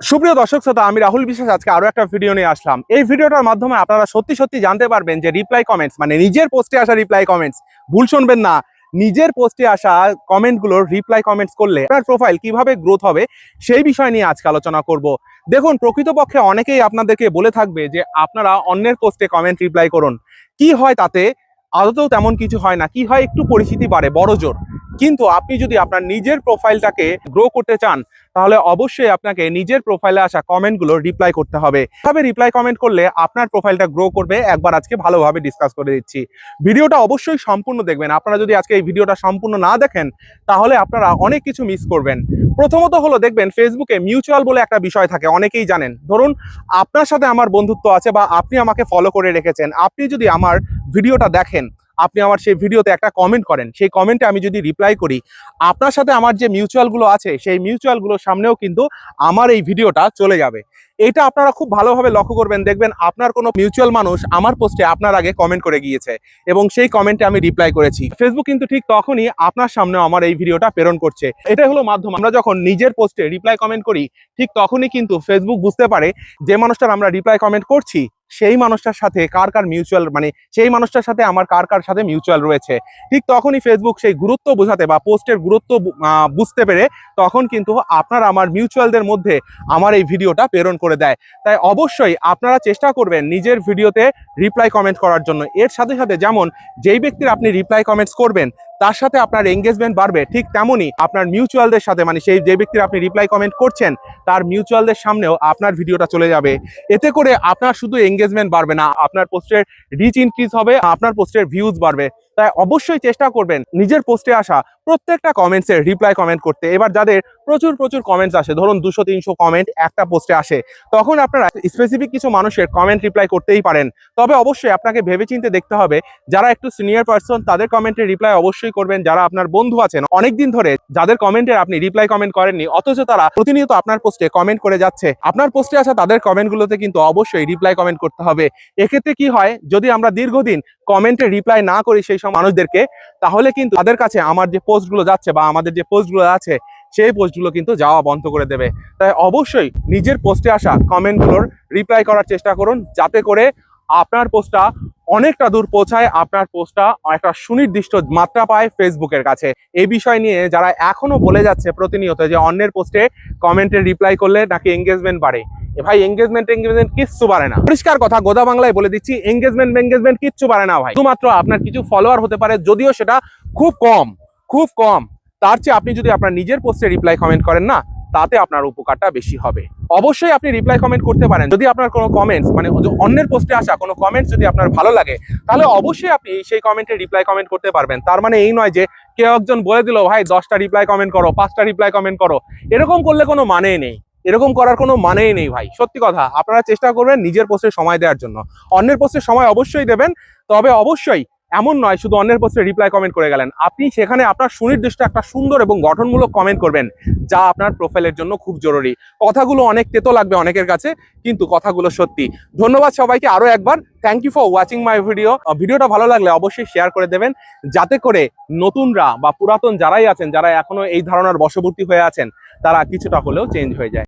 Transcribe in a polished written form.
সুপ্রিয় দর্শক শ্রোতা, আমি রাহুল বিশ্বাস আজকে আরো একটা ভিডিও নিয়ে আসলাম। এই ভিডিওটার মাধ্যমে আপনারা সত্যি সত্যি জানতে পারবেন যে রিপ্লাই কমেন্টস মানে নিজের পোস্টে আসা রিপ্লাই কমেন্টস, ভুল শুনবেন না, নিজের পোস্টে আসা কমেন্টগুলোর রিপ্লাই কমেন্টস করলে আপনার প্রোফাইল কিভাবে গ্রোথ হবে সেই বিষয় নিয়ে আজকে আলোচনা করব। দেখুন, প্রকৃতপক্ষে অনেকেই আপনাদেরকে বলে থাকবে যে আপনারা অন্যের পোস্টে কমেন্ট রিপ্লাই করুন। কি হয় তাতে? আদতেও তেমন কিছু হয় না। কি হয়, একটু পরিচিতি বাড়ে বড় জোর। কিন্তু আপনি যদি আপনার নিজের প্রোফাইলটাকে গ্রো করতে চান তাহলে অবশ্যই আপনাকে নিজের প্রোফাইলে আসা কমেন্টগুলো রিপ্লাই করতে হবে। তবে রিপ্লাই কমেন্ট করলে আপনার প্রোফাইলটা গ্রো করবে একবার আজকে ভালোভাবে ডিসকাস করে দিচ্ছি। ভিডিওটা অবশ্যই সম্পূর্ণ দেখবেন। আপনারা যদি আজকে এই ভিডিওটা সম্পূর্ণ না দেখেন তাহলে আপনারা অনেক কিছু মিস করবেন। প্রথমত হলো, দেখবেন ফেসবুকে মিউচুয়াল বলে একটা বিষয় থাকে, অনেকেই জানেন। ধরুন আপনার সাথে আমার বন্ধুত্ব আছে বা আপনি আমাকে ফলো করে রেখেছেন, আপনি যদি আমার ভিডিওটা দেখেন, আপনি আমার সেই ভিডিওতে একটা কমেন্ট করেন, সেই কমেন্টে আমি যদি রিপ্লাই করি, আপনার সাথে আমার যে মিউচুয়ালগুলো আছে সেই মিউচুয়ালগুলোর সামনেও কিন্তু আমার এই ভিডিওটা চলে যাবে। এটা আপনারা খুব ভালোভাবে লক্ষ্য করবেন। দেখবেন আপনার কোনো মিউচুয়াল মানুষ আমার পোস্টে আপনার আগে কমেন্ট করে গিয়েছে এবং সেই কমেন্টে আমি রিপ্লাই করেছি। ফেসবুক কিন্তু ঠিক তখনই আপনার সামনেও আমার এই ভিডিওটা প্রেরণ করছে। এটাই হলো মাধ্যম। আমরা যখন নিজের পোস্টে রিপ্লাই কমেন্ট করি ঠিক তখনই কিন্তু ফেসবুক বুঝতে পারে যে মানুষটার আমরা রিপ্লাই কমেন্ট করছি সেই মানুষটার সাথে কার কার মিউচুয়াল, মানে সেই মানুষটার সাথে আমার কার কার সাথে মিউচুয়াল রয়েছে। ঠিক তখনই ফেসবুক সেই গুরুত্ব বোঝাতে বা পোস্টের গুরুত্ব বুঝতে পেরে তখন কিন্তু আপনার আমার মিউচুয়ালদের মধ্যে আমার এই ভিডিওটা প্রেরণ করে দেয়। তাই অবশ্যই আপনারা চেষ্টা করবেন নিজের ভিডিওতে রিপ্লাই কমেন্ট করার জন্য। এর সাথে সাথে যেমন যেই ব্যক্তির আপনি রিপ্লাই কমেন্টস করবেন তার সাথে আপনার এঙ্গেজমেন্ট বাড়বে, ঠিক তেমনই আপনার মিউচুয়ালদের সাথে, মানে সেই যে ব্যক্তির আপনি রিপ্লাই কমেন্ট করছেন তার মিউচুয়ালদের সামনেও আপনার ভিডিওটা চলে যাবে। এতে করে আপনার শুধু এঙ্গেজমেন্ট বাড়বে না, আপনার পোস্টের রিচ ইনক্রিজ হবে, আপনার পোস্টের ভিউজ বাড়বে। তাই অবশ্যই চেষ্টা করবেন নিজের পোস্টে আসা প্রত্যেকটা কমেন্টসের রিপ্লাই কমেন্ট করতে। এবার যাদের প্রচুর প্রচুর কমেন্টস আসে, ধরুন 200-300 কমেন্ট একটা পোস্টে আসে, তখন আপনারা স্পেসিফিক কিছু মানুষের কমেন্ট রিপ্লাই করতেই পারেন। তবে অবশ্যই আপনাকে ভেবেচিন্তে দেখতে হবে। যারা একটু সিনিয়র পার্সন তাদের কমেন্টের রিপ্লাই অবশ্যই করবেন। যারা আপনার বন্ধু আছেন অনেকদিন ধরে, যাদের কমেন্টের আপনি রিপ্লাই কমেন্ট করেননি অথচ তারা প্রতিনিয়ত আপনার পোস্টে কমেন্ট করে যাচ্ছে, আপনার পোস্টে আসা তাদের কমেন্টগুলোতে কিন্তু অবশ্যই রিপ্লাই কমেন্ট করতে হবে। এক্ষেত্রে কি হয়, যদি আমরা দীর্ঘদিন কমেন্টে রিপ্লাই না করি সেই সব মানুষদেরকে, তাহলে কিন্তু তাদের কাছে আমার যে পোস্টগুলো যাচ্ছে বা আমাদের যে পোস্টগুলো আছে সেই পোস্টগুলো কিন্তু যাওয়া বন্ধ করে দেবে। তাই অবশ্যই নিজের পোস্টে আসা কমেন্টগুলোর রিপ্লাই করার চেষ্টা করুন, যাতে করে আপনার পোস্টটা অনেকটা দূর পৌঁছায়, আপনার পোস্টটা একটা সুনির্দিষ্ট মাত্রা পায় ফেসবুকের কাছে। এই বিষয় নিয়ে যারা এখনো বলে যাচ্ছে প্রতিনিয়ত যে অন্যের পোস্টে কমেন্টের রিপ্লাই করলে নাকি এঙ্গেজমেন্ট বাড়ে, ভাই এঙ্গেজমেন্ট কিচ্ছু বাড়ে না। পরিষ্কার কথা গোদা বাংলায় বলে দিচ্ছি, এঙ্গেজমেন্ট কিচ্ছু বাড়ে না ভাই। শুধুমাত্র আপনার কিছু ফলোয়ার হতে পারে, যদিও সেটা খুব কম, খুব কম। তার চেয়ে আপনি যদি আপনার নিজের পোস্টে রিপ্লাই কমেন্ট করেন না, তাতে আপনার উপকারটা বেশি হবে। অবশ্যই আপনি রিপ্লাই কমেন্ট করতে পারেন। যদি আপনার কোনো কমেন্টস, মানে অন্যের পোস্টে আসা কোনো কমেন্টস যদি আপনার ভালো লাগে, তাহলে অবশ্যই আপনি সেই কমেন্টে রিপ্লাই কমেন্ট করতে পারবেন। তার মানে এই নয় যে কেউ একজন বলে দিল ভাই 10টা রিপ্লাই কমেন্ট করো, 5টা রিপ্লাই কমেন্ট করো। এরকম করলে কোনো মানেই নেই, এরকম করার কোনো মানেই নেই ভাই। সত্যি কথা, আপনারা চেষ্টা করবেন নিজের পোস্টে সময় দেওয়ার জন্য। অন্যের পোস্টে সময় অবশ্যই দেবেন, তবে অবশ্যই এমন নয় শুধু অন্যের পোস্টে রিপ্লাই কমেন্ট করে গেলেন। আপনি সেখানে আপনার সুনির্দিষ্ট একটা সুন্দর এবং গঠনমূলক কমেন্ট করবেন, যা আপনার প্রোফাইলের জন্য খুব জরুরি। কথাগুলো অনেক তেতো লাগবে অনেকের কাছে, কিন্তু কথাগুলো সত্যি। ধন্যবাদ সবাইকে আরো একবার। Thank you for watching my video. ভিডিওটা ভালো লাগলে অবশ্যই শেয়ার করে দেবেন, যাতে করে নতুনরা বা পুরাতন যারাই আছেন, যারা এখনো এই ধারণার বশবর্তী হয়ে আছেন, তারা কিছুটা হলেও চেঞ্জ হয়ে যায়।